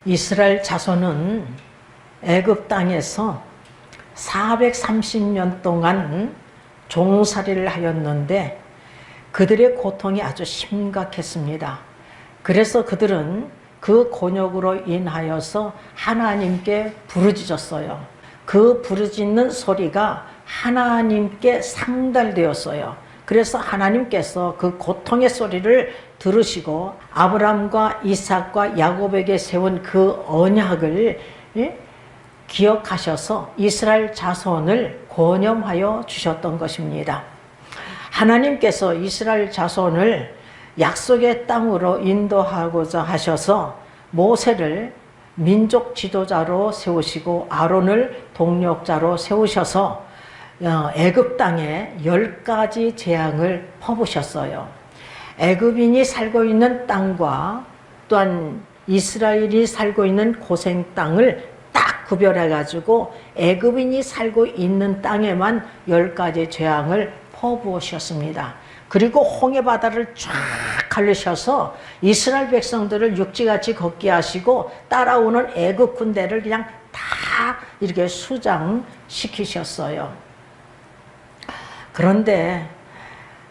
이스라엘 자손은 애굽 땅에서 430년 동안 종살이를 하였는데 그들의 고통이 아주 심각했습니다. 그래서 그들은 그 곤욕으로 인하여서 하나님께 부르짖었어요. 그 부르짖는 소리가 하나님께 상달되었어요. 그래서 하나님께서 그 고통의 소리를 들으시고 아브라함과 이삭과 야곱에게 세운 그 언약을 기억하셔서 이스라엘 자손을 권념하여 주셨던 것입니다. 하나님께서 이스라엘 자손을 약속의 땅으로 인도하고자 하셔서 모세를 민족 지도자로 세우시고 아론을 동력자로 세우셔서 애굽 땅에 10가지 재앙을 퍼부으셨어요. 애굽인이 살고 있는 땅과 또한 이스라엘이 살고 있는 고생 땅을 딱 구별해 가지고 애굽인이 살고 있는 땅에만 10가지 재앙을 퍼부으셨습니다. 그리고 홍해 바다를 쫙 갈르셔서 이스라엘 백성들을 육지같이 걷게 하시고 따라오는 애굽 군대를 그냥 다 이렇게 수장시키셨어요. 그런데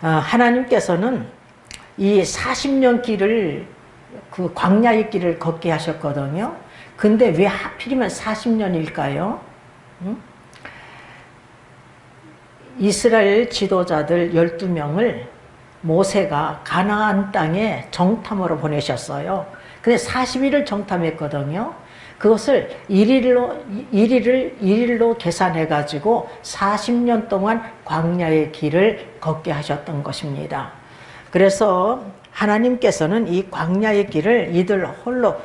하나님께서는 이 40년 길을 그 광야의 길을 걷게 하셨거든요. 근데 왜 하필이면 40년일까요? 이스라엘 지도자들 12명을 모세가 가나안 땅에 정탐으로 보내셨어요. 근데 40일을 정탐했거든요. 그것을 1일로 계산해 가지고 40년 동안 광야의 길을 걷게 하셨던 것입니다. 그래서 하나님께서는 이 광야의 길을 이들 홀로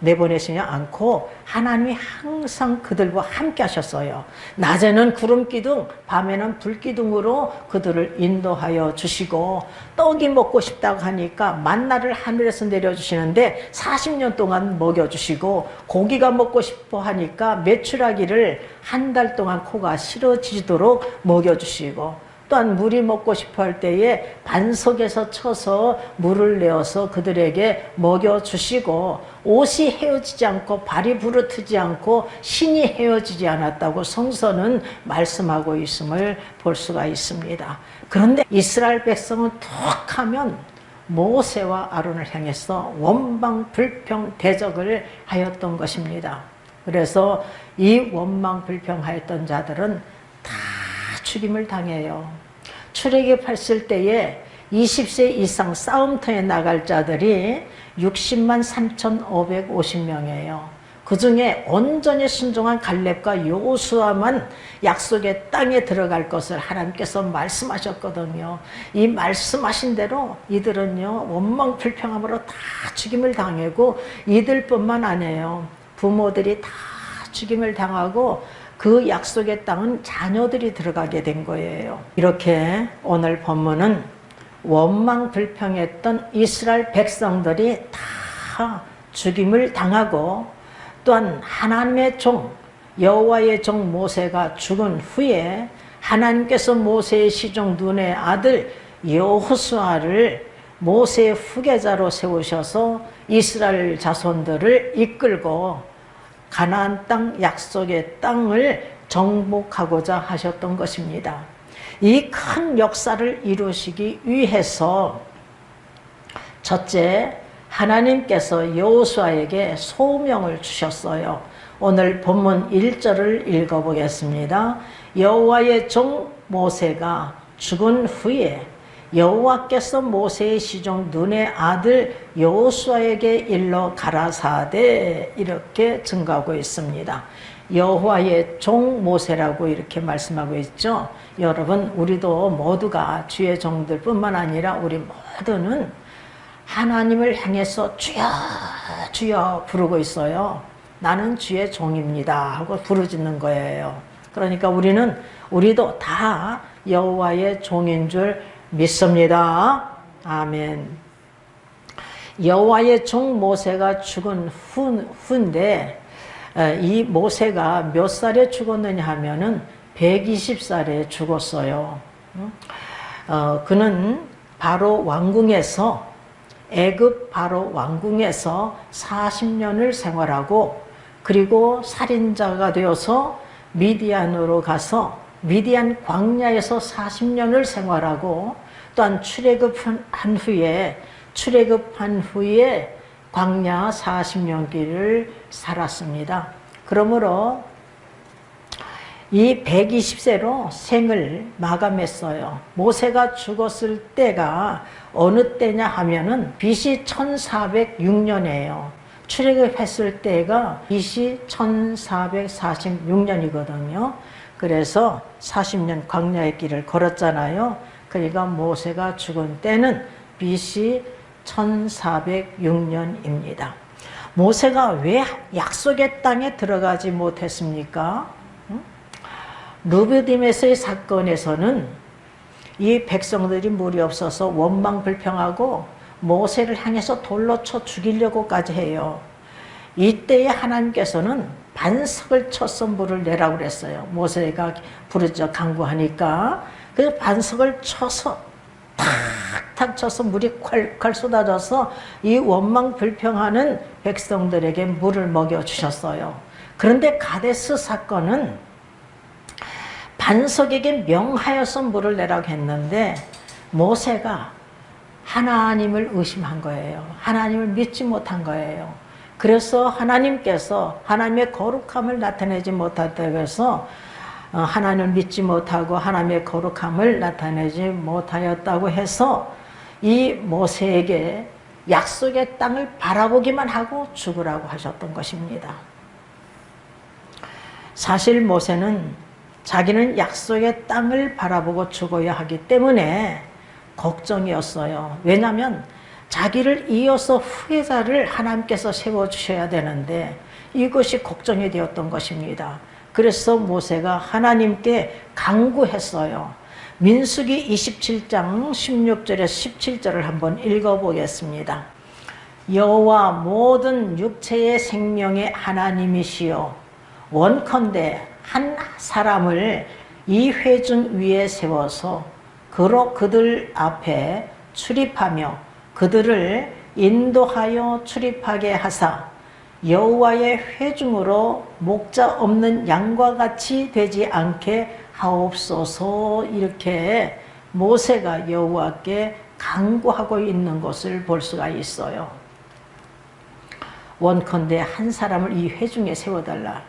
내보내시지 않고 하나님이 항상 그들과 함께 하셨어요. 낮에는 구름기둥, 밤에는 불기둥으로 그들을 인도하여 주시고 떡이 먹고 싶다고 하니까 만나를 하늘에서 내려주시는데 40년 동안 먹여주시고 고기가 먹고 싶어 하니까 메추라기를 한 달 동안 코가 싫어지도록 먹여주시고 또한 물이 먹고 싶어 할 때에 반석에서 쳐서 물을 내어서 그들에게 먹여주시고 옷이 헤어지지 않고 발이 부르트지 않고 신이 헤어지지 않았다고 성서는 말씀하고 있음을 볼 수가 있습니다. 그런데 이스라엘 백성은 툭 하면 모세와 아론을 향해서 원망불평 대적을 하였던 것입니다. 그래서 이 원망불평하였던 자들은 다 죽임을 당해요. 출애굽했을 때에 20세 이상 싸움터에 나갈 자들이 60만 3,550명이에요. 그 중에 온전히 순종한 갈렙과 여호수아만 약속의 땅에 들어갈 것을 하나님께서 말씀하셨거든요. 이 말씀하신 대로 이들은요 원망불평함으로 다 죽임을 당하고 이들뿐만 아니에요. 부모들이 다 죽임을 당하고 그 약속의 땅은 자녀들이 들어가게 된 거예요. 이렇게 오늘 본문은 원망불평했던 이스라엘 백성들이 다 죽임을 당하고 또한 하나님의 종 여호와의 종 모세가 죽은 후에 하나님께서 모세의 시종 눈의 아들 여호수아를 모세의 후계자로 세우셔서 이스라엘 자손들을 이끌고 가나안 땅 약속의 땅을 정복하고자 하셨던 것입니다. 이 큰 역사를 이루시기 위해서 첫째, 하나님께서 여호수아에게 소명을 주셨어요. 오늘 본문 1절을 읽어보겠습니다. 여호와의 종 모세가 죽은 후에 여호와께서 모세의 시종 눈의 아들 여호수아에게 일러 가라사대 이렇게 증거하고 있습니다. 여호와의 종 모세라고 이렇게 말씀하고 있죠. 여러분 우리도 모두가 주의 종들 뿐만 아니라 우리 모두는 하나님을 향해서 주여 주여 부르고 있어요. 나는 주의 종입니다 하고 부르짖는 거예요. 그러니까 우리도 다 여호와의 종인 줄 믿습니다. 아멘. 여호와의 종 모세가 죽은 후인데 이 모세가 몇 살에 죽었느냐 하면은 120살에 죽었어요. 그는 바로 왕궁에서 애굽 바로 왕궁에서 40년을 생활하고 그리고 살인자가 되어서 미디안으로 가서 미디안 광야에서 40년을 생활하고 또한 출애굽한 후에 광야 40년 길을 살았습니다. 그러므로 이 120세로 생을 마감했어요. 모세가 죽었을 때가 어느 때냐 하면은 BC 1406년이에요. 출애굽했을 때가 BC 1446년이거든요. 그래서 40년 광야의 길을 걸었잖아요. 그러니까 모세가 죽은 때는 BC 1406년입니다. 모세가 왜 약속의 땅에 들어가지 못했습니까? 르비딤에서의 사건에서는 이 백성들이 물이 없어서 원망불평하고 모세를 향해서 돌로 쳐 죽이려고까지 해요. 이때에 하나님께서는 반석을 쳐서 물을 내라고 그랬어요. 모세가 부르짖어 간구하니까 그 반석을 쳐서 탁탁 쳐서 물이 콸콸 쏟아져서 이 원망불평하는 백성들에게 물을 먹여주셨어요. 그런데 가데스 사건은 반석에게 명하여서 물을 내라고 했는데 모세가 하나님을 의심한 거예요. 하나님을 믿지 못한 거예요. 그래서 하나님께서 하나님의 거룩함을 나타내지 못했다고 해서 하나님을 믿지 못하고 하나님의 거룩함을 나타내지 못하였다고 해서 이 모세에게 약속의 땅을 바라보기만 하고 죽으라고 하셨던 것입니다. 사실 모세는 자기는 약속의 땅을 바라보고 죽어야 하기 때문에 걱정이었어요. 왜냐하면 자기를 이어서 후계자를 하나님께서 세워주셔야 되는데 이것이 걱정이 되었던 것입니다. 그래서 모세가 하나님께 간구했어요. 민수기 27장 16절에서 17절을 한번 읽어보겠습니다. 여호와 모든 육체의 생명의 하나님이시여 원컨대 한 사람을 이 회중 위에 세워서 그들 앞에 출입하며 그들을 인도하여 출입하게 하사 여호와의 회중으로 목자 없는 양과 같이 되지 않게 하옵소서. 이렇게 모세가 여호와께 간구하고 있는 것을 볼 수가 있어요. 원컨대 한 사람을 이 회중에 세워달라.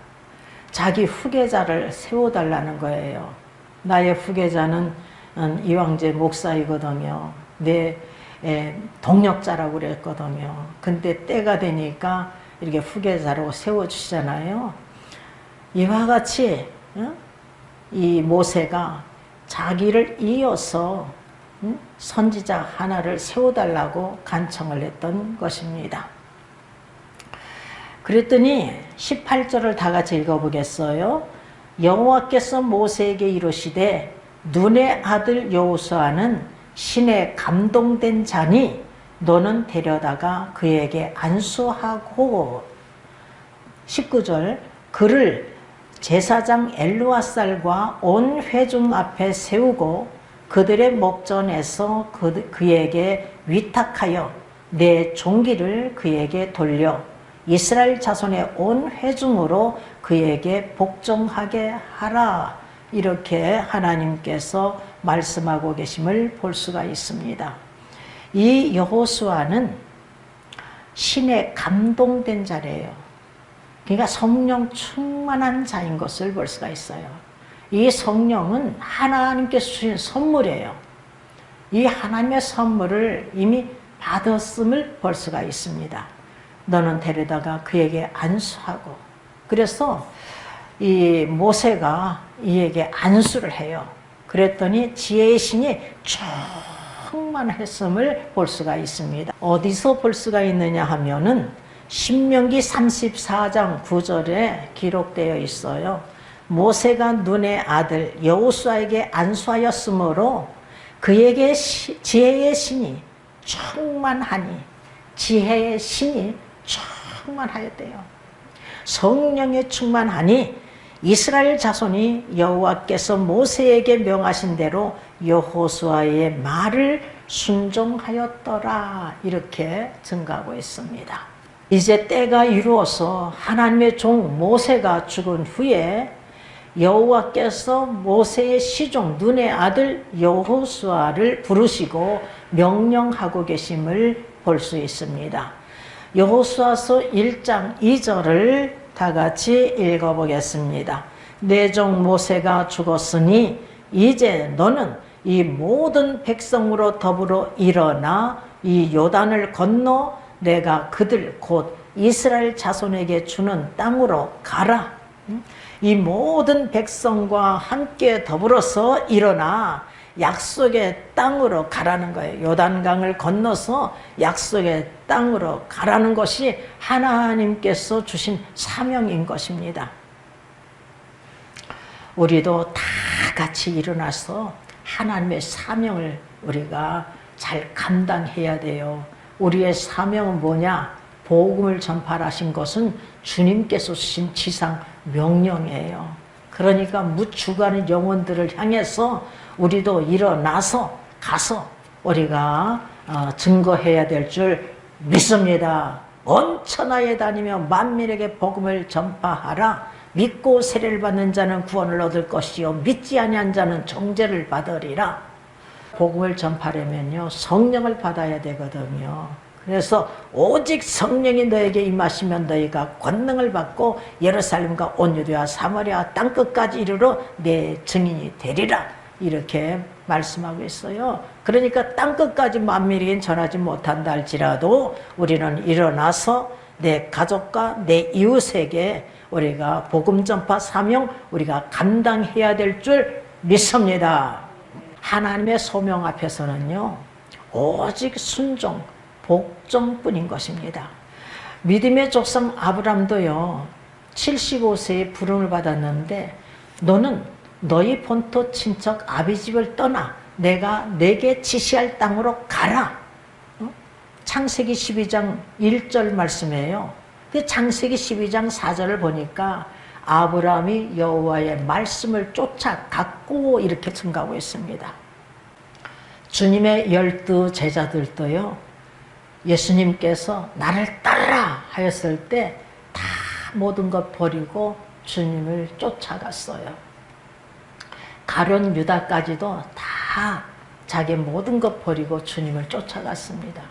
자기 후계자를 세워달라는 거예요. 나의 후계자는 이왕재 목사이거든요. 내 동력자라고 그랬거든요. 근데 때가 되니까 이렇게 후계자로 세워주시잖아요. 이와 같이 이 모세가 자기를 이어서 선지자 하나를 세워달라고 간청을 했던 것입니다. 그랬더니 18절을 다 같이 읽어보겠어요. 여호와께서 모세에게 이르시되 눈의 아들 여호수아는 신에 감동된 자니 너는 데려다가 그에게 안수하고 19절 그를 제사장 엘르아살과 온 회중 앞에 세우고 그들의 목전에서 그에게 위탁하여 내 종기를 그에게 돌려 이스라엘 자손의 온 회중으로 그에게 복종하게 하라. 이렇게 하나님께서 말씀하고 계심을 볼 수가 있습니다. 이 여호수아는 신에 감동된 자래요. 그러니까 성령 충만한 자인 것을 볼 수가 있어요. 이 성령은 하나님께서 주신 선물이에요. 이 하나님의 선물을 이미 받았음을 볼 수가 있습니다. 너는 데려다가 그에게 안수하고, 그래서 이 모세가 이에게 안수를 해요. 그랬더니 지혜의 신이 충만했음을 볼 수가 있습니다. 어디서 볼 수가 있느냐 하면은 신명기 34장 9절에 기록되어 있어요. 모세가 눈의 아들 여호수아에게 안수하였으므로 그에게 지혜의 신이 충만하니, 지혜의 신이 충만하였대요. 성령에 충만하니 이스라엘 자손이 여호와께서 모세에게 명하신 대로 여호수아의 말을 순종하였더라 이렇게 증가하고 있습니다. 이제 때가 이루어서 하나님의 종 모세가 죽은 후에 여호와께서 모세의 시종 눈의 아들 여호수아를 부르시고 명령하고 계심을 볼 수 있습니다. 여호수아서 1장 2절을 다 같이 읽어보겠습니다. 내 종 모세가 죽었으니 이제 너는 이 모든 백성으로 더불어 일어나 이 요단을 건너 내가 그들 곧 이스라엘 자손에게 주는 땅으로 가라. 이 모든 백성과 함께 더불어서 일어나 약속의 땅으로 가라는 거예요. 요단강을 건너서 약속의 땅으로 가라는 것이 하나님께서 주신 사명인 것입니다. 우리도 다 같이 일어나서 하나님의 사명을 우리가 잘 감당해야 돼요. 우리의 사명은 뭐냐? 복음을 전파하신 것은 주님께서 주신 지상 명령이에요. 그러니까 묻죽어가는 영혼들을 향해서 우리도 일어나서 가서 우리가 증거해야 될 줄 믿습니다. 온 천하에 다니며 만민에게 복음을 전파하라. 믿고 세례를 받는 자는 구원을 얻을 것이요 믿지 아니한 자는 정죄를 받으리라. 복음을 전파하려면요 성령을 받아야 되거든요. 그래서 오직 성령이 너에게 임하시면 너희가 권능을 받고 예루살렘과 온 유대와 사마리아 땅끝까지 이르러 내 증인이 되리라 이렇게 말씀하고 있어요. 그러니까 땅끝까지 만민에게 전하지 못한다 할지라도 우리는 일어나서 내 가족과 내 이웃에게 우리가 복음 전파 사명 우리가 감당해야 될 줄 믿습니다. 하나님의 소명 앞에서는요 오직 순종 복종뿐인 것입니다. 믿음의 조상 아브람도요 75세에 부름을 받았는데 너는 너희 본토 친척 아비집을 떠나 내가 내게 지시할 땅으로 가라. 창세기 12장 1절 말씀이에요. 그 창세기 12장 4절을 보니까 아브라함이 여호와의 말씀을 쫓아갔고 이렇게 증가하고 있습니다. 주님의 12 제자들도요 예수님께서 나를 따르라 하였을 때 다 모든 것 버리고 주님을 쫓아갔어요. 가룟 유다까지도 다 자기 모든 것 버리고 주님을 쫓아갔습니다.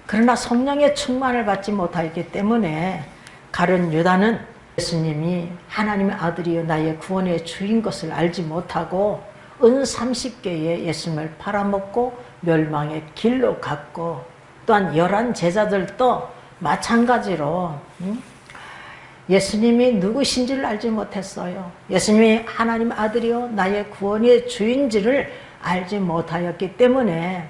그러나 성령의 충만을 받지 못하였기 때문에 가룟 유다는 예수님이 하나님의 아들이요 나의 구원의 주인 것을 알지 못하고 은 30개의 예수님을 팔아먹고 멸망의 길로 갔고 또한 11 제자들도 마찬가지로 예수님이 누구신지를 알지 못했어요. 예수님이 하나님 아들이요 나의 구원의 주인지를 알지 못하였기 때문에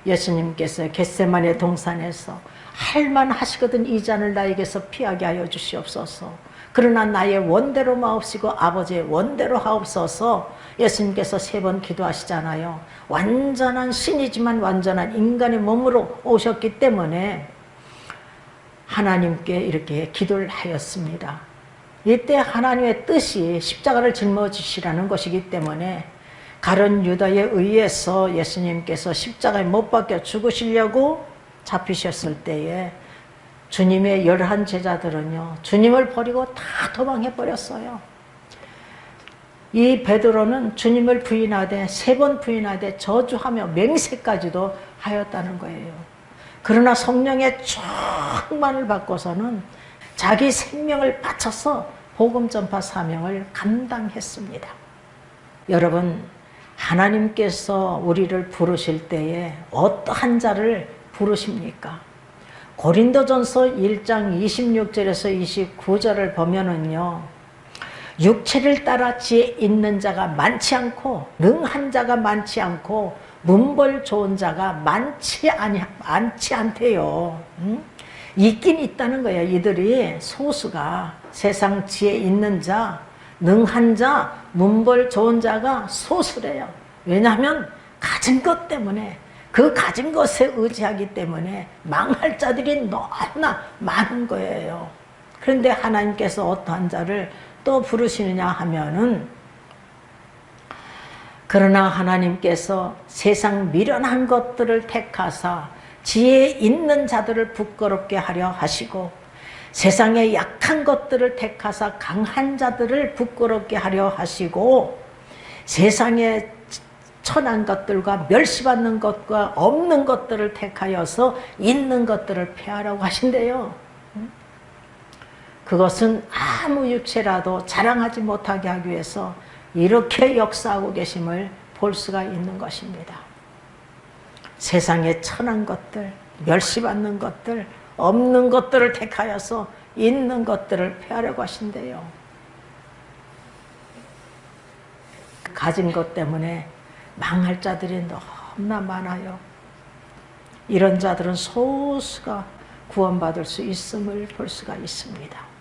예수님께서 겟세마네 동산에서 할만하시거든 이 잔을 나에게서 피하게 하여 주시옵소서. 그러나 나의 원대로 마옵시고 아버지의 원대로 하옵소서. 예수님께서 3번 기도하시잖아요. 완전한 신이지만 완전한 인간의 몸으로 오셨기 때문에 하나님께 이렇게 기도를 하였습니다. 이때 하나님의 뜻이 십자가를 짊어지시라는 것이기 때문에 가룟 유다에 의해서 예수님께서 십자가에 못 박혀 죽으시려고 잡히셨을 때에 주님의 11 제자들은요 주님을 버리고 다 도망해 버렸어요. 이 베드로는 주님을 부인하되 3번 부인하되 저주하며 맹세까지도 하였다는 거예요. 그러나 성령의 충만을 받고서는 자기 생명을 바쳐서 복음 전파 사명을 감당했습니다. 여러분 하나님께서 우리를 부르실 때에 어떠한 자를 부르십니까? 고린도전서 1장 26절에서 29절을 보면은요 육체를 따라 지혜 있는 자가 많지 않고 능한 자가 많지 않고 문벌 좋은 자가 많지 않대요. 있긴 있다는 거예요. 이들이 소수가 세상 지혜 있는 자 능한 자 문벌 좋은 자가 소수래요. 왜냐하면 가진 것 때문에 그 가진 것에 의지하기 때문에 망할 자들이 너무나 많은 거예요. 그런데 하나님께서 어떠한 자를 또 부르시느냐 하면은 그러나 하나님께서 세상 미련한 것들을 택하사 지혜 있는 자들을 부끄럽게 하려 하시고 세상의 약한 것들을 택하사 강한 자들을 부끄럽게 하려 하시고 세상의 천한 것들과 멸시받는 것과 없는 것들을 택하여서 있는 것들을 폐하라고 하신대요. 그것은 아무 육체라도 자랑하지 못하게 하기 위해서 이렇게 역사하고 계심을 볼 수가 있는 것입니다. 세상의 천한 것들, 멸시받는 것들, 없는 것들을 택하여서 있는 것들을 폐하려고 하신대요. 가진 것 때문에 망할 자들이 너무나 많아요. 이런 자들은 소수가 구원받을 수 있음을 볼 수가 있습니다.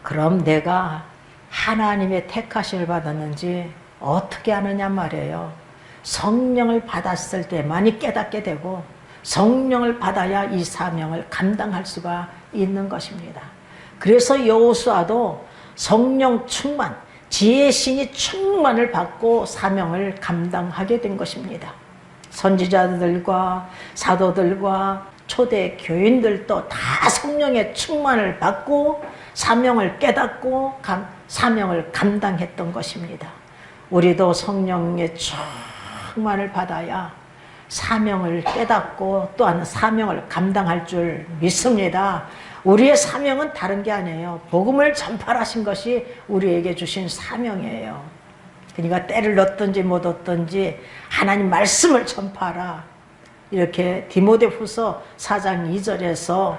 그럼 내가 하나님의 택하심을 받았는지 어떻게 아느냐 말이에요. 성령을 받았을 때만이 깨닫게 되고 성령을 받아야 이 사명을 감당할 수가 있는 것입니다. 그래서 여호수아도 성령 충만, 지혜의 신이 충만을 받고 사명을 감당하게 된 것입니다. 선지자들과 사도들과 초대 교인들도 다 성령의 충만을 받고 사명을 깨닫고 사명을 감당했던 것입니다. 우리도 성령의 충만을 받아야 사명을 깨닫고 또한 사명을 감당할 줄 믿습니다. 우리의 사명은 다른 게 아니에요. 복음을 전파하신 것이 우리에게 주신 사명이에요. 그러니까 때를 얻든지 못 얻든지 하나님 말씀을 전파하라. 이렇게 디모데후서 4장 2절에서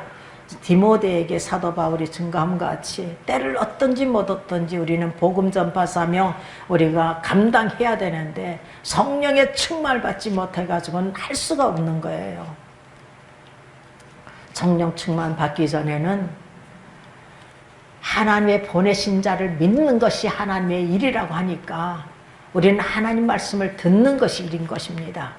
디모데에게 사도 바울이 증거함과 같이 때를 얻든지 못 얻든지 우리는 복음 전파 사명 우리가 감당해야 되는데 성령의 충만을 받지 못해가지고는 할 수가 없는 거예요. 성령 충만 받기 전에는 하나님의 보내신 자를 믿는 것이 하나님의 일이라고 하니까 우리는 하나님 말씀을 듣는 것이 일인 것입니다.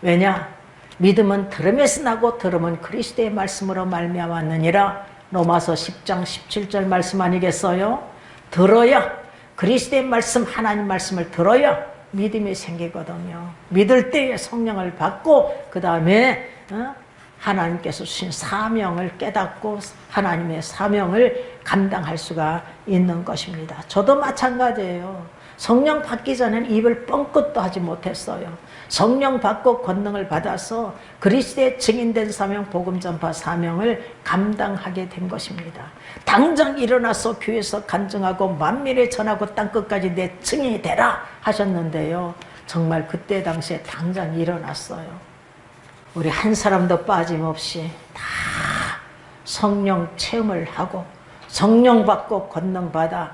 왜냐? 믿음은 들음에서 나고 들음은 그리스도의 말씀으로 말미암았느니라. 로마서 10장 17절 말씀 아니겠어요? 들어야 그리스도의 말씀 하나님 말씀을 들어야 믿음이 생기거든요. 믿을 때에 성령을 받고 그 다음에 하나님께서 주신 사명을 깨닫고 하나님의 사명을 감당할 수가 있는 것입니다. 저도 마찬가지예요. 성령 받기 전에는 입을 뻥끗도 하지 못했어요. 성령 받고 권능을 받아서 그리스도의 증인된 사명, 복음 전파 사명을 감당하게 된 것입니다. 당장 일어나서 교회에서 간증하고 만민에 전하고 땅끝까지 내 증인이 되라 하셨는데요. 정말 그때 당시에 당장 일어났어요. 우리 한 사람도 빠짐없이 다 성령 체험을 하고 성령 받고 권능 받아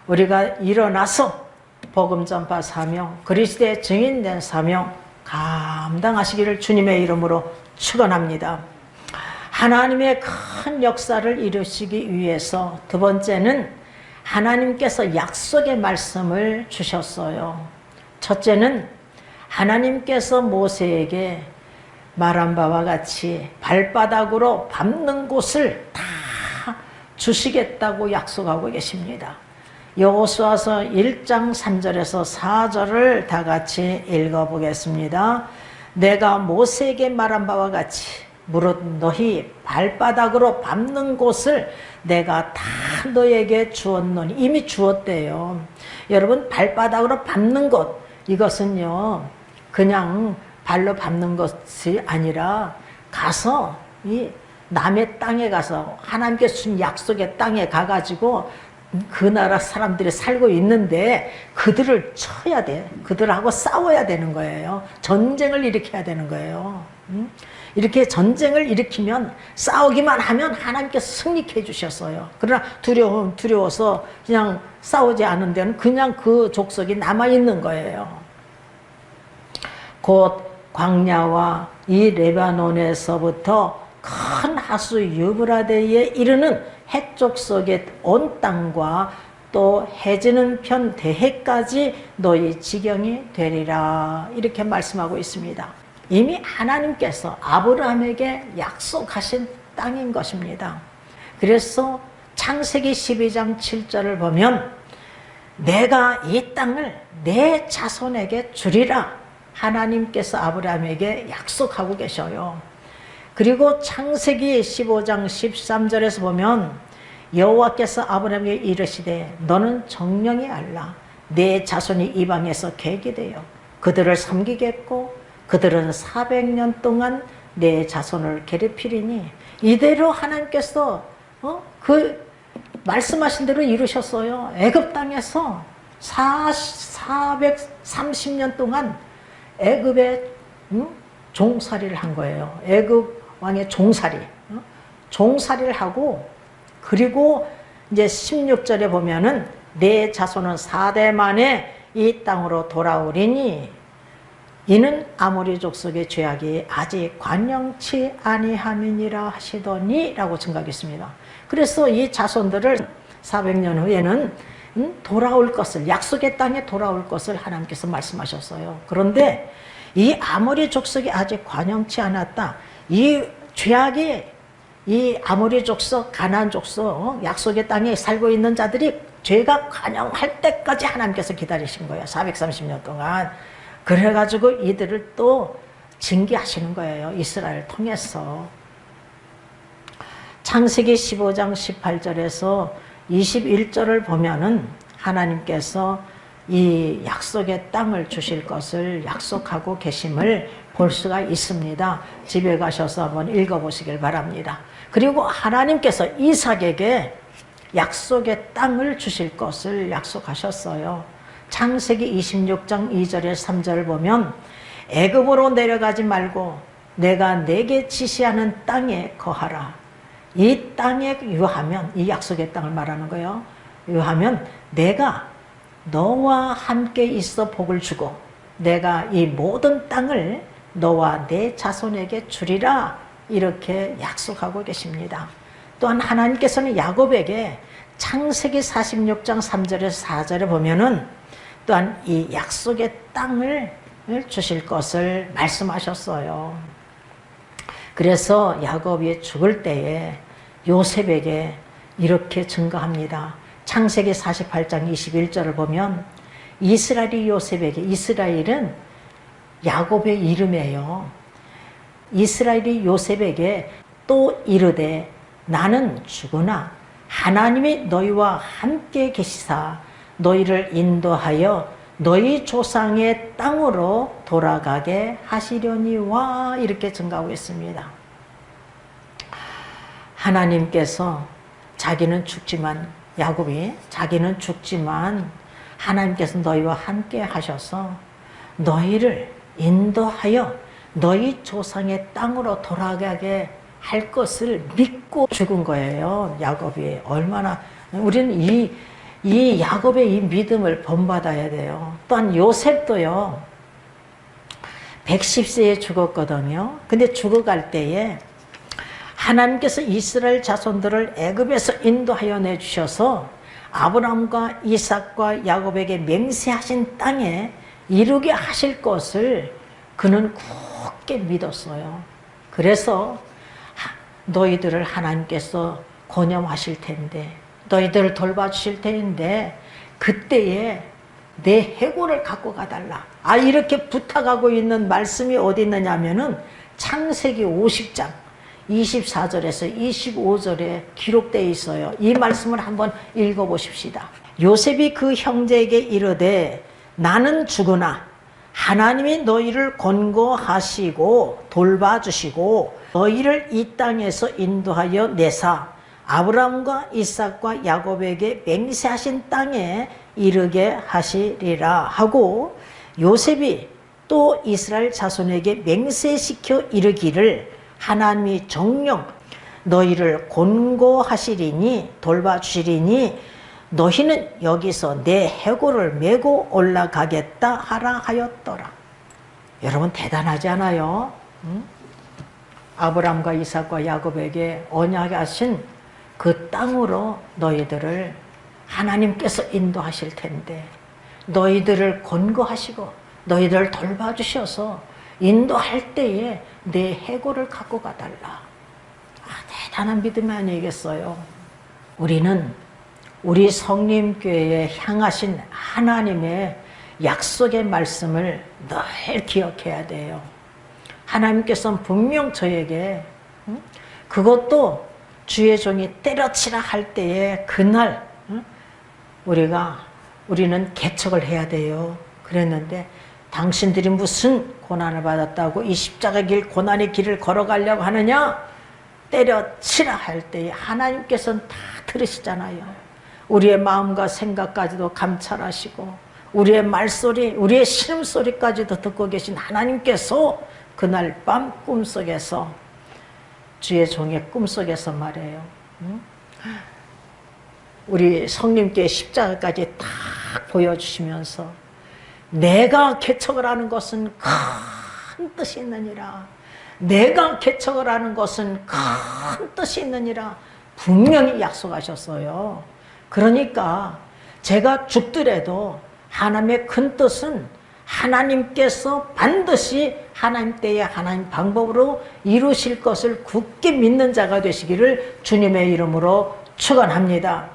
우리가 일어나서 복음 전파 사명, 그리스도의 증인된 사명 감당하시기를 주님의 이름으로 축원합니다. 하나님의 큰 역사를 이루시기 위해서 두 번째는 하나님께서 약속의 말씀을 주셨어요. 첫째는 하나님께서 모세에게 말한 바와 같이 발바닥으로 밟는 곳을 다 주시겠다고 약속하고 계십니다. 여호수아서 1장 3절에서 4절을 다 같이 읽어보겠습니다. 내가 모세에게 말한 바와 같이 무릇 너희 발바닥으로 밟는 곳을 내가 다 너에게 주었노니. 이미 주었대요. 여러분, 발바닥으로 밟는 곳, 이것은요 그냥 발로 밟는 것이 아니라 가서 이 남의 땅에 가서 하나님께 주신 약속의 땅에 가가지고 그 나라 사람들이 살고 있는데 그들을 쳐야 돼. 그들하고 싸워야 되는 거예요. 전쟁을 일으켜야 되는 거예요. 이렇게 전쟁을 일으키면 싸우기만 하면 하나님께서 승리케 해주셨어요. 그러나 두려워서 그냥 싸우지 않은 데는 그냥 그 족속이 남아있는 거예요. 곧 광야와 이 레바논에서부터 큰 하수 유브라데에 이르는 해쪽 속의 온 땅과 또 해지는 편 대해까지 너희 지경이 되리라. 이렇게 말씀하고 있습니다. 이미 하나님께서 아브라함에게 약속하신 땅인 것입니다. 그래서 창세기 12장 7절을 보면 내가 이 땅을 내 자손에게 주리라 하나님께서 아브라함에게 약속하고 계셔요. 그리고 창세기 15장 13절에서 보면 여호와께서 아브라함에게 이르시되 너는 정령이 알라 내 자손이 이방에서 객이 되어 그들을 섬기겠고 그들은 400년 동안 내 자손을 괴롭히리니 이대로 하나님께서 그 말씀하신 대로 이루셨어요. 애굽 땅에서 430년 동안 애굽에 종살이를 한 거예요. 애굽 왕의 종살이를 하고, 그리고 이제 16절에 보면은 내 자손은 4대 만에 이 땅으로 돌아오리니 이는 아모리 족속의 죄악이 아직 관영치 아니함이니라 하시더니 라고 증가하겠습니다. 그래서 이 자손들을 400년 후에는 돌아올 것을, 약속의 땅에 돌아올 것을 하나님께서 말씀하셨어요. 그런데 이 아모리 족속이 아직 관영치 않았다. 이 죄악이 이 아모리 족속, 가나안 족속, 약속의 땅에 살고 있는 자들이 죄가 관영할 때까지 하나님께서 기다리신 거예요. 430년 동안. 그래가지고 이들을 또 징계하시는 거예요. 이스라엘 통해서. 창세기 15장 18절에서 21절을 보면은 하나님께서 이 약속의 땅을 주실 것을 약속하고 계심을 볼 수가 있습니다. 집에 가셔서 한번 읽어보시길 바랍니다. 그리고 하나님께서 이삭에게 약속의 땅을 주실 것을 약속하셨어요. 창세기 26장 2절에 3절을 보면 애굽으로 내려가지 말고 내가 내게 지시하는 땅에 거하라. 이 땅에 유하면, 이 약속의 땅을 말하는 거예요. 유하면 내가 너와 함께 있어 복을 주고 내가 이 모든 땅을 너와 내 자손에게 주리라 이렇게 약속하고 계십니다. 또한 하나님께서는 야곱에게 창세기 46장 3절에서 4절에 보면은 또한 이 약속의 땅을 주실 것을 말씀하셨어요. 그래서 야곱이 죽을 때에 요셉에게 이렇게 증거합니다. 창세기 48장 21절을 보면 이스라엘이 요셉에게, 이스라엘은 야곱의 이름이에요. 이스라엘이 요셉에게 또 이르되 나는 죽으나 하나님이 너희와 함께 계시사 너희를 인도하여 너희 조상의 땅으로 돌아가게 하시려니와 이렇게 증가하고 있습니다. 하나님께서 자기는 죽지만, 야곱이 자기는 죽지만 하나님께서 너희와 함께 하셔서 너희를 인도하여 너희 조상의 땅으로 돌아가게 할 것을 믿고 죽은 거예요. 야곱이 얼마나, 우리는 이 야곱의 이 믿음을 본받아야 돼요. 또한 요셉도요, 110세에 죽었거든요. 근데 죽어갈 때에 하나님께서 이스라엘 자손들을 애굽에서 인도하여 내주셔서 아브라함과 이삭과 야곱에게 맹세하신 땅에 이루게 하실 것을 그는 굳게 믿었어요. 그래서 너희들을 하나님께서 권념하실 텐데, 너희들을 돌봐주실 텐데 그때에 내 해골을 갖고 가달라. 이렇게 부탁하고 있는 말씀이 어디 있느냐 하면은 창세기 50장 24절에서 25절에 기록되어 있어요. 이 말씀을 한번 읽어보십시다. 요셉이 그 형제에게 이르되 나는 죽으나 하나님이 너희를 권고하시고 돌봐주시고 너희를 이 땅에서 인도하여 내사 아브라함과 이삭과 야곱에게 맹세하신 땅에 이르게 하시리라 하고, 요셉이 또 이스라엘 자손에게 맹세시켜 이르기를 하나님이 정령 너희를 권고하시리니 돌봐주시리니 너희는 여기서 내 해골을 메고 올라가겠다 하라 하였더라. 여러분 대단하지 않아요? 응? 아브라함과 이삭과 야곱에게 언약하신 그 땅으로 너희들을 하나님께서 인도하실 텐데 너희들을 권고하시고 너희들을 돌봐주셔서 인도할 때에 내 해골을 갖고 가달라. 대단한 믿음이 아니겠어요? 우리는 우리 성림교회에 향하신 하나님의 약속의 말씀을 늘 기억해야 돼요. 하나님께서는 분명 저에게 그것도 주의 종이 때려치라 할 때에 그날 우리는 개척을 해야 돼요. 그랬는데 당신들이 무슨 고난을 받았다고 이 십자가 길 고난의 길을 걸어가려고 하느냐? 때려치라 할 때에 하나님께서는 다 들으시잖아요. 우리의 마음과 생각까지도 감찰하시고 우리의 말소리, 우리의 신음소리까지도 듣고 계신 하나님께서 그날 밤 꿈속에서 주의 종의 꿈속에서 말해요. 우리 성님께 십자가까지 딱 보여주시면서 내가 개척을 하는 것은 큰 뜻이 있느니라. 내가 개척을 하는 것은 큰 뜻이 있느니라. 분명히 약속하셨어요. 그러니까 제가 죽더라도 하나님의 큰 뜻은 하나님께서 반드시 하나님 때에 하나님 방법으로 이루실 것을 굳게 믿는 자가 되시기를 주님의 이름으로 축원합니다.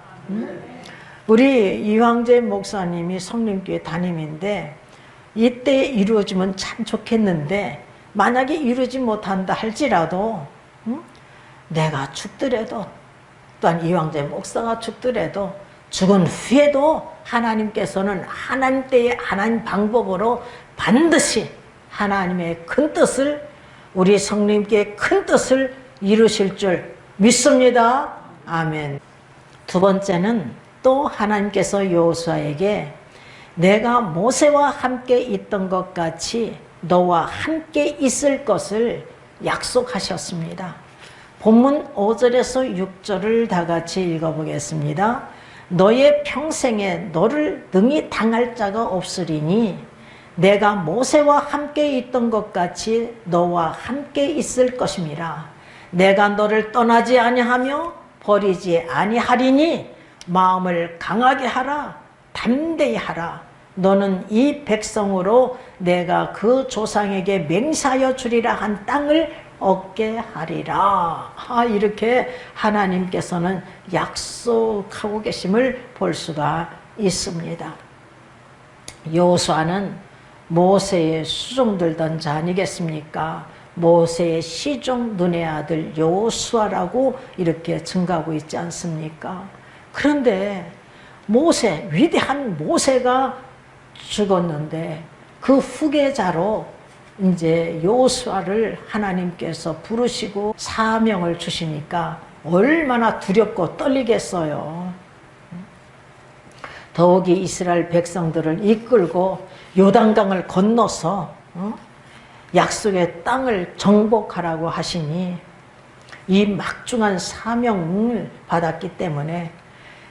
우리 이황재 목사님이 성림교회 담임인데 이때 이루어지면 참 좋겠는데 만약에 이루지 못한다 할지라도 내가 죽더라도 또한 이황재 목사가 죽더라도 죽은 후에도 하나님께서는 하나님 때의 하나님 방법으로 반드시 하나님의 큰 뜻을 우리 성님께 큰 뜻을 이루실 줄 믿습니다. 아멘. 두 번째는 또 하나님께서 여호수아에게 내가 모세와 함께 있던 것 같이 너와 함께 있을 것을 약속하셨습니다. 본문 5절에서 6절을 다 같이 읽어보겠습니다. 너의 평생에 너를 능히 당할 자가 없으리니 내가 모세와 함께 있던 것 같이 너와 함께 있을 것임이라. 내가 너를 떠나지 아니하며 버리지 아니하리니 마음을 강하게 하라. 담대히 하라. 너는 이 백성으로 내가 그 조상에게 맹세하여 주리라 한 땅을 얻게 하리라. 이렇게 하나님께서는 약속하고 계심을 볼 수가 있습니다. 여호수아는 모세의 수종 들던 자 아니겠습니까? 모세의 시종 눈의 아들 여호수아라고 이렇게 증가하고 있지 않습니까? 그런데 모세, 위대한 모세가 죽었는데 그 후계자로 이제 여호수아를 하나님께서 부르시고 사명을 주시니까 얼마나 두렵고 떨리겠어요. 더욱이 이스라엘 백성들을 이끌고 요단강을 건너서 약속의 땅을 정복하라고 하시니 이 막중한 사명을 받았기 때문에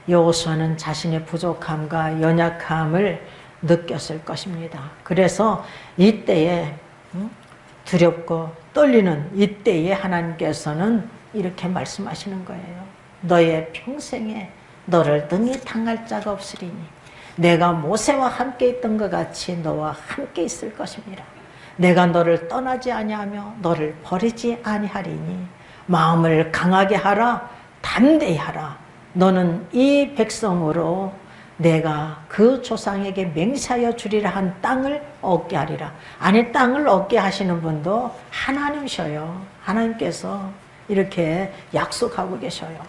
여호수아는 자신의 부족함과 연약함을 느꼈을 것입니다. 그래서 이때에 두렵고 떨리는 이때에 하나님께서는 이렇게 말씀하시는 거예요. 너의 평생에 너를 능히 당할 자가 없으리니 내가 모세와 함께 있던 것 같이 너와 함께 있을 것입니다. 내가 너를 떠나지 아니하며 너를 버리지 아니하리니 마음을 강하게 하라. 담대히 하라. 너는 이 백성으로 내가 그 조상에게 맹세하여 주리라 한 땅을 얻게 하리라. 아니, 땅을 얻게 하시는 분도 하나님이셔요. 하나님께서 이렇게 약속하고 계셔요.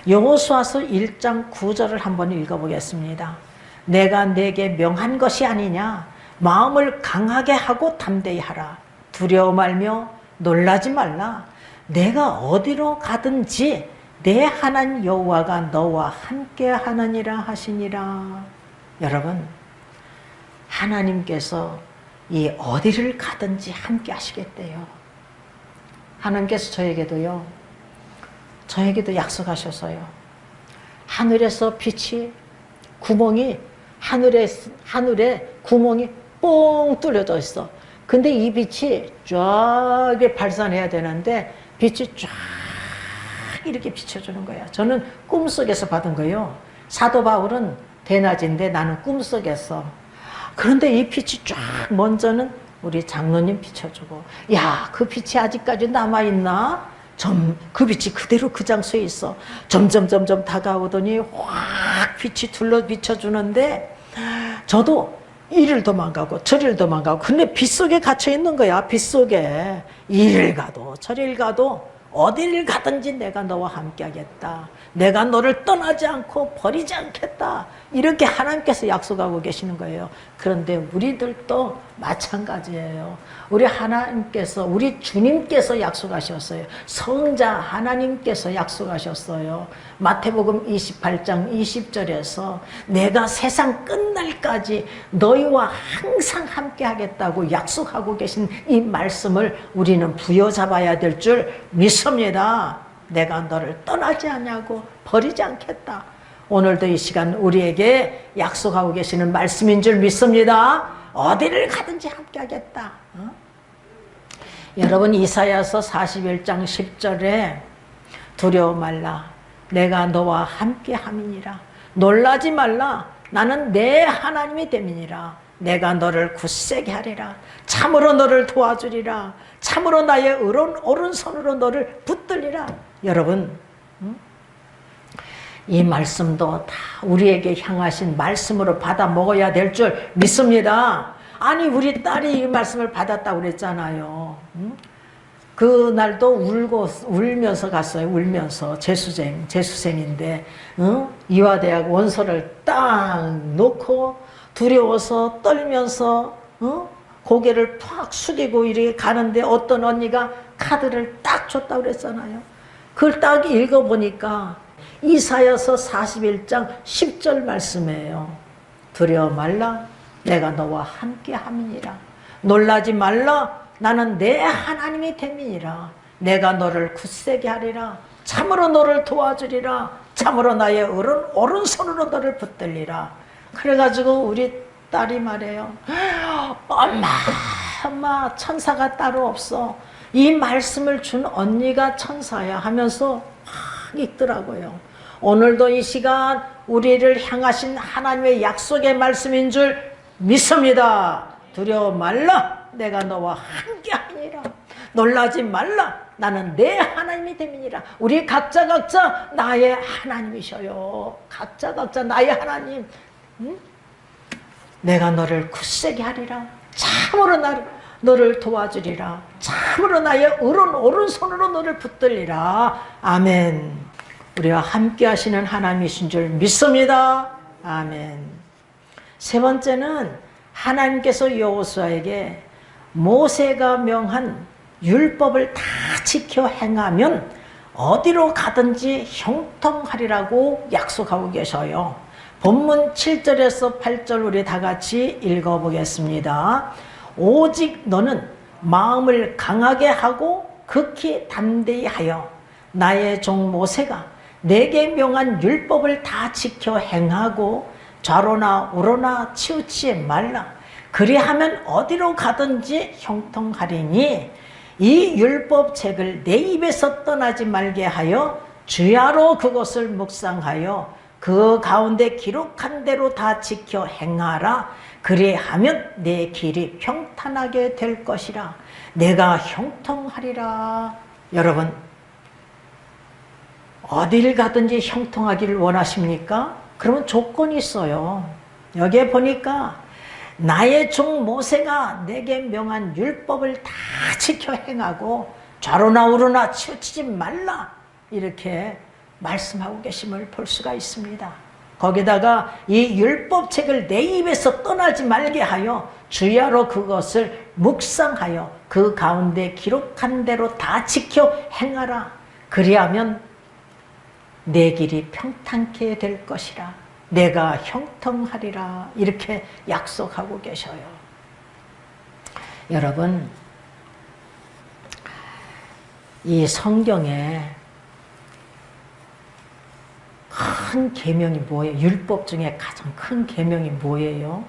여호수아서 1장 9절을 한번 읽어보겠습니다. 내가 내게 명한 것이 아니냐. 마음을 강하게 하고 담대히 하라. 두려워 말며 놀라지 말라. 내가 어디로 가든지 내 하나님 여호와가 너와 함께 하느니라 하시니라. 여러분, 하나님께서 이 어디를 가든지 함께 하시겠대요. 하나님께서 저에게도 약속하셔서요. 하늘에서 빛이 구멍이 하늘에 구멍이 뻥 뚫려져 있어. 근데 이 빛이 쫙 발산해야 되는데 빛이 쫙 이렇게 비춰주는 거예요. 저는 꿈속에서 받은 거예요. 사도 바울은 대낮인데 나는 꿈속에서. 그런데 이 빛이 쫙 먼저는 우리 장로님 비춰주고, 야, 그 빛이 아직까지 남아있나? 그 빛이 그대로 그 장소에 있어. 점점 다가오더니 확 빛이 둘러 비춰주는데 저도 이리를 도망가고 저리를 도망가고 근데 빛 속에 갇혀 있는 거야. 빛 속에 이리를 가도 저리를 가도 어디를 가든지 내가 너와 함께 하겠다. 내가 너를 떠나지 않고 버리지 않겠다. 이렇게 하나님께서 약속하고 계시는 거예요. 그런데 우리들도 마찬가지예요. 우리 하나님께서, 우리 주님께서 약속하셨어요. 성자 하나님께서 약속하셨어요. 마태복음 28장 20절에서 내가 세상 끝날까지 너희와 항상 함께 하겠다고 약속하고 계신 이 말씀을 우리는 부여잡아야 될 줄 믿습니다. 내가 너를 떠나지 않냐고 버리지 않겠다. 오늘도 이 시간 우리에게 약속하고 계시는 말씀인 줄 믿습니다. 어디를 가든지 함께 하겠다. 여러분 이사야서 41장 10절에 두려워 말라 내가 너와 함께 함이니라. 놀라지 말라 나는 내 하나님이 됨이니라. 내가 너를 굳세게 하리라. 참으로 너를 도와주리라. 참으로 나의 오른손으로 너를 붙들리라. 여러분 이 말씀도 다 우리에게 향하신 말씀으로 받아 먹어야 될 줄 믿습니다. 아니 우리 딸이 이 말씀을 받았다고 그랬잖아요. 그날도 울면서 갔어요. 울면서 재수생인데 이화대학 원서를 딱 놓고 두려워서 떨면서 고개를 팍 숙이고 이렇게 가는데 어떤 언니가 카드를 딱 줬다고 그랬잖아요. 그걸 딱 읽어보니까 이사야서 41장 10절 말씀이에요. 두려워 말라 내가 너와 함께 함이니라. 놀라지 말라 나는 내 하나님이 됨이니라. 내가 너를 굳세게 하리라. 참으로 너를 도와주리라. 참으로 나의 오른손으로 너를 붙들리라. 그래가지고 우리 딸이 말해요. 엄마 천사가 따로 없어. 이 말씀을 준 언니가 천사야 하면서 막 읽더라고요. 오늘도 이 시간 우리를 향하신 하나님의 약속의 말씀인 줄 믿습니다. 두려워 말라 내가 너와 함께하니라. 놀라지 말라 나는 내 하나님이 됨이니라. 우리 각자 나의 하나님이셔요. 각자 나의 하나님. 내가 너를 굳세게 하리라. 참으로 너를 도와주리라. 참으로 나의 오른손으로 너를 붙들리라. 아멘. 우리와 함께 하시는 하나님이신 줄 믿습니다. 아멘. 세 번째는 하나님께서 여호수아에게 모세가 명한 율법을 다 지켜 행하면 어디로 가든지 형통하리라고 약속하고 계셔요. 본문 7절에서 8절 우리 다 같이 읽어보겠습니다. 오직 너는 마음을 강하게 하고 극히 담대히 하여 나의 종 모세가 내게 명한 율법을 다 지켜 행하고 좌로나 우로나 치우치지 말라. 그리하면 어디로 가든지 형통하리니 이 율법책을 내 입에서 떠나지 말게 하여 주야로 그것을 묵상하여 그 가운데 기록한 대로 다 지켜 행하라. 그리하면 내 길이 평탄하게 될 것이라. 내가 형통하리라. 여러분 어딜 가든지 형통하기를 원하십니까? 그러면 조건이 있어요. 여기에 보니까 나의 종 모세가 내게 명한 율법을 다 지켜 행하고 좌로나 우로나 치우치지 말라 이렇게 말씀하고 계심을 볼 수가 있습니다. 거기다가 이 율법책을 내 입에서 떠나지 말게 하여 주야로 그것을 묵상하여 그 가운데 기록한 대로 다 지켜 행하라. 그리하면 내 길이 평탄케 될 것이라. 내가 형통하리라. 이렇게 약속하고 계셔요. 여러분 이 성경에 큰 계명이 뭐예요? 율법 중에 가장 큰 계명이 뭐예요?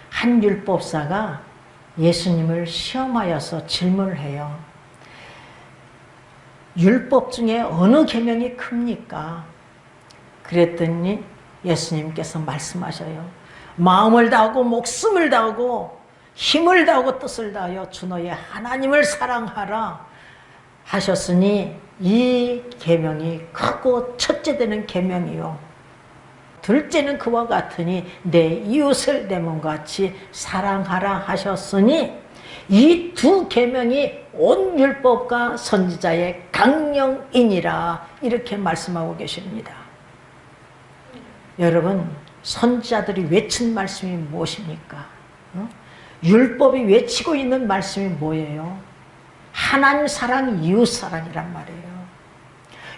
한 율법사가 예수님을 시험하여서 질문을 해요. 율법 중에 어느 계명이 큽니까? 그랬더니 예수님께서 말씀하셔요. 마음을 다하고 목숨을 다하고 힘을 다하고 뜻을 다하여 주 너의 하나님을 사랑하라. 하셨으니 이 계명이 크고 첫째 되는 계명이요 둘째는 그와 같으니 내 이웃을 내 몸같이 사랑하라 하셨으니 이 두 계명이 온 율법과 선지자의 강령이니라 이렇게 말씀하고 계십니다. 여러분 선지자들이 외친 말씀이 무엇입니까? 율법이 외치고 있는 말씀이 뭐예요? 하나님 사랑, 이웃 사랑이란 말이에요.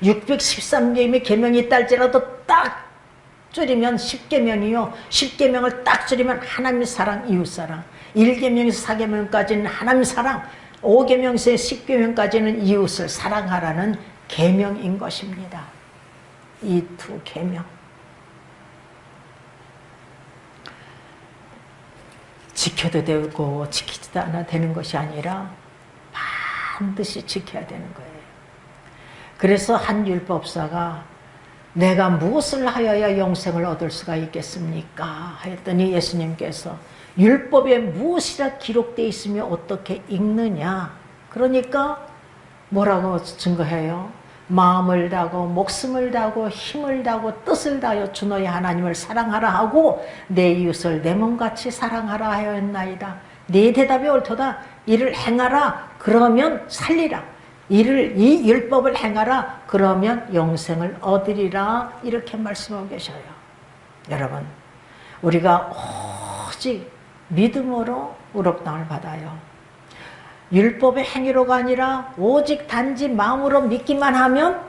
613개의 계명이 있다 할지라도 딱 줄이면 10계명이요. 10계명을 딱 줄이면 하나님 사랑, 이웃 사랑. 1계명에서 4계명까지는 하나님 사랑, 5계명에서 10계명까지는 이웃을 사랑하라는 계명인 것입니다. 이 두 계명. 지켜도 되고 지키지도 않아도 되는 것이 아니라 반드시 지켜야 되는 거예요. 그래서 한 율법사가 내가 무엇을 하여야 영생을 얻을 수가 있겠습니까? 하였더니 예수님께서 율법에 무엇이라 기록되어 있으며 어떻게 읽느냐? 그러니까 뭐라고 증거해요? 마음을 다하고 목숨을 다하고 힘을 다하고 뜻을 다하여 주 너의 하나님을 사랑하라 하고 내 이웃을 내 몸같이 사랑하라 하였나이다. 네 대답이 옳도다. 이를 행하라 그러면 살리라. 이 율법을 행하라 그러면 영생을 얻으리라 이렇게 말씀하고 계셔요. 여러분 우리가 오직 믿음으로 의롭다함을 받아요. 율법의 행위로가 아니라 오직 단지 마음으로 믿기만 하면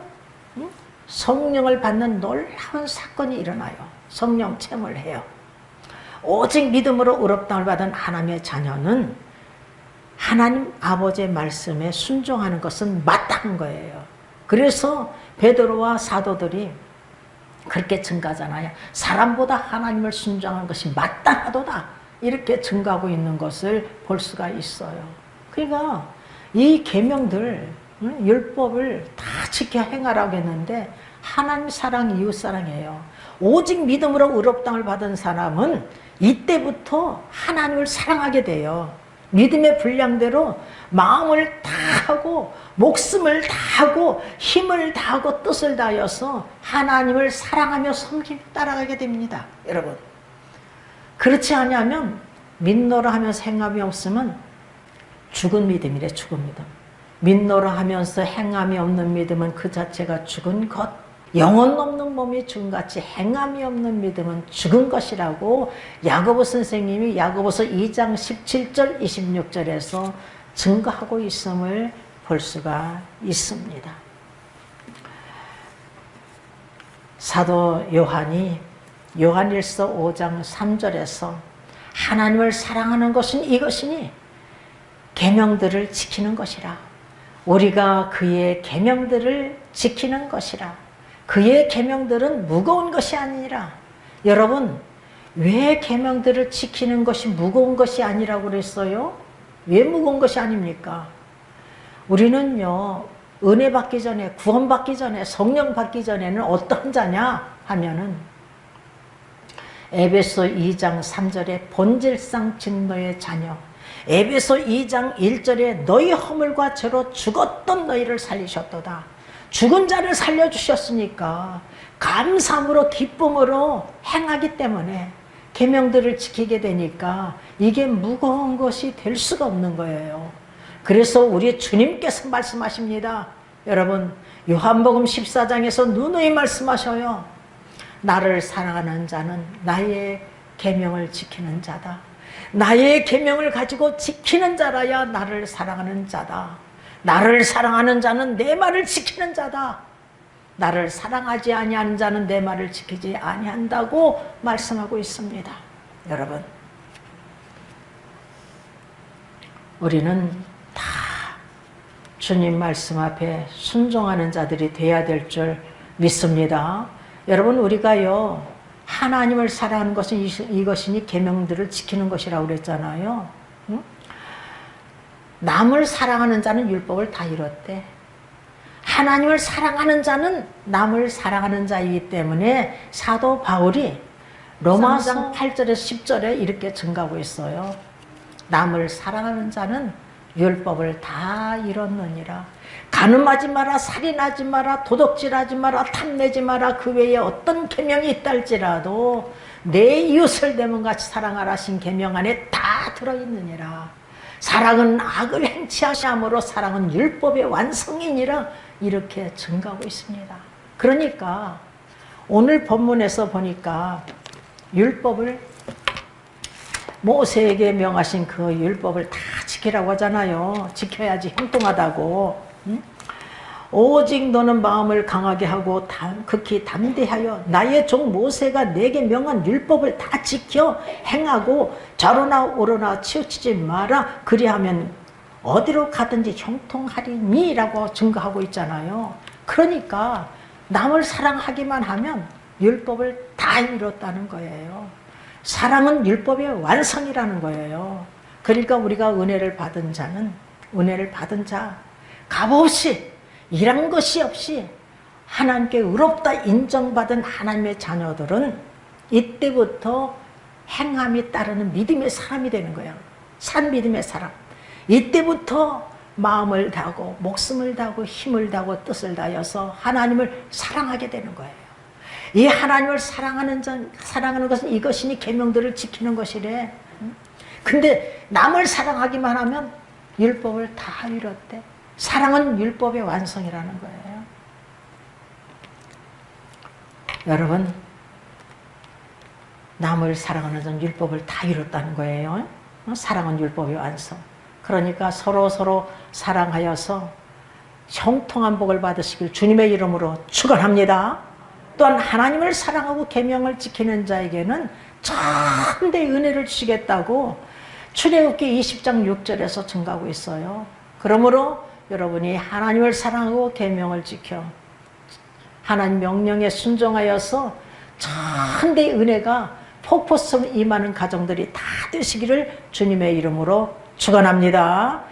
성령을 받는 놀라운 사건이 일어나요. 성령 체험을 해요. 오직 믿음으로 의롭다함을 받은 하나님의 자녀는 하나님 아버지의 말씀에 순종하는 것은 마땅한 거예요. 그래서 베드로와 사도들이 그렇게 증가하잖아요. 사람보다 하나님을 순종하는 것이 마땅하도다 이렇게 증가하고 있는 것을 볼 수가 있어요. 그러니까 이 계명들 율법을 다 지켜 행하라고 했는데 하나님 사랑, 이웃 사랑이에요. 오직 믿음으로 의롭다함을 받은 사람은 이때부터 하나님을 사랑하게 돼요. 믿음의 분량대로 마음을 다하고 목숨을 다하고 힘을 다하고 뜻을 다하여서 하나님을 사랑하며 섬기며 따라가게 됩니다. 여러분 그렇지 않으면 믿노라 하면서 행함이 없으면 죽은 믿음이래. 죽은 믿음. 믿노라 하면서 행함이 없는 믿음은 그 자체가 죽은 것. 영혼 없는 몸이 죽은같이 행함이 없는 믿음은 죽은 것이라고 야고보 선생님이 야고보서 2장 17절 26절에서 증거하고 있음을 볼 수가 있습니다. 사도 요한이 요한일서 5장 3절에서 하나님을 사랑하는 것은 이것이니 계명들을 지키는 것이라. 우리가 그의 계명들을 지키는 것이라. 그의 계명들은 무거운 것이 아니라. 여러분 왜 계명들을 지키는 것이 무거운 것이 아니라고 그랬어요? 왜 무거운 것이 아닙니까? 우리는요 은혜 받기 전에 구원 받기 전에 성령 받기 전에는 어떤 자냐 하면은 에베소 2장 3절에 본질상 진노의 자녀, 에베소 2장 1절에 너희 허물과 죄로 죽었던 너희를 살리셨도다. 죽은 자를 살려주셨으니까 감사함으로 기쁨으로 행하기 때문에 계명들을 지키게 되니까 이게 무거운 것이 될 수가 없는 거예요. 그래서 우리 주님께서 말씀하십니다. 여러분 요한복음 14장에서 누누이 말씀하셔요. 나를 사랑하는 자는 나의 계명을 지키는 자다. 나의 계명을 가지고 지키는 자라야 나를 사랑하는 자다. 나를 사랑하는 자는 내 말을 지키는 자다. 나를 사랑하지 아니하는 자는 내 말을 지키지 아니한다고 말씀하고 있습니다. 여러분 우리는 다 주님 말씀 앞에 순종하는 자들이 돼야 될 줄 믿습니다. 여러분 우리가요 하나님을 사랑하는 것은 이것이니 계명들을 지키는 것이라고 그랬잖아요. 응? 남을 사랑하는 자는 율법을 다 이뤘대. 하나님을 사랑하는 자는 남을 사랑하는 자이기 때문에 사도 바울이 로마서 8절에서 10절에 이렇게 증가하고 있어요. 남을 사랑하는 자는 율법을 다 이뤘느니라. 간음하지 마라, 살인하지 마라, 도둑질하지 마라, 탐내지 마라. 그 외에 어떤 계명이 있다 할지라도 내 이웃을 내 몸같이 사랑하라 하신 계명 안에 다 들어있느니라. 사랑은 악을 행치 하심으로 사랑은 율법의 완성이니라. 이렇게 증거하고 있습니다. 그러니까 오늘 본문에서 보니까 율법을 모세에게 명하신 그 율법을 다 지키라고 하잖아요. 지켜야지 형통하다고. 응? 오직 너는 마음을 강하게 하고 극히 담대하여 나의 종 모세가 내게 명한 율법을 다 지켜 행하고 좌로나 우로나 치우치지 마라. 그리하면 어디로 가든지 형통하리니 라고 증거하고 있잖아요. 그러니까 남을 사랑하기만 하면 율법을 다 이뤘다는 거예요. 사랑은 율법의 완성이라는 거예요. 그러니까 우리가 은혜를 받은 자는, 은혜를 받은 자, 값없이 일한 것이 없이 하나님께 의롭다 인정받은 하나님의 자녀들은 이때부터 행함이 따르는 믿음의 사람이 되는 거예요. 산 믿음의 사람. 이때부터 마음을 다하고 목숨을 다하고 힘을 다하고 뜻을 다하여서 하나님을 사랑하게 되는 거예요. 이 하나님을 사랑하는 것은 이것이니 계명들을 지키는 것이래. 근데 남을 사랑하기만 하면 율법을 다 이뤘대. 사랑은 율법의 완성이라는 거예요. 여러분, 남을 사랑하는 것은 율법을 다 이뤘다는 거예요. 사랑은 율법의 완성. 그러니까 서로 사랑하여서 형통한 복을 받으시길 주님의 이름으로 축원합니다. 또한 하나님을 사랑하고 계명을 지키는 자에게는 천대의 은혜를 주시겠다고 출애굽기 20장 6절에서 증가하고 있어요. 그러므로 여러분이 하나님을 사랑하고 계명을 지켜 하나님 명령에 순종하여서 천대의 은혜가 폭포성 임하는 가정들이 다 되시기를 주님의 이름으로 축원합니다.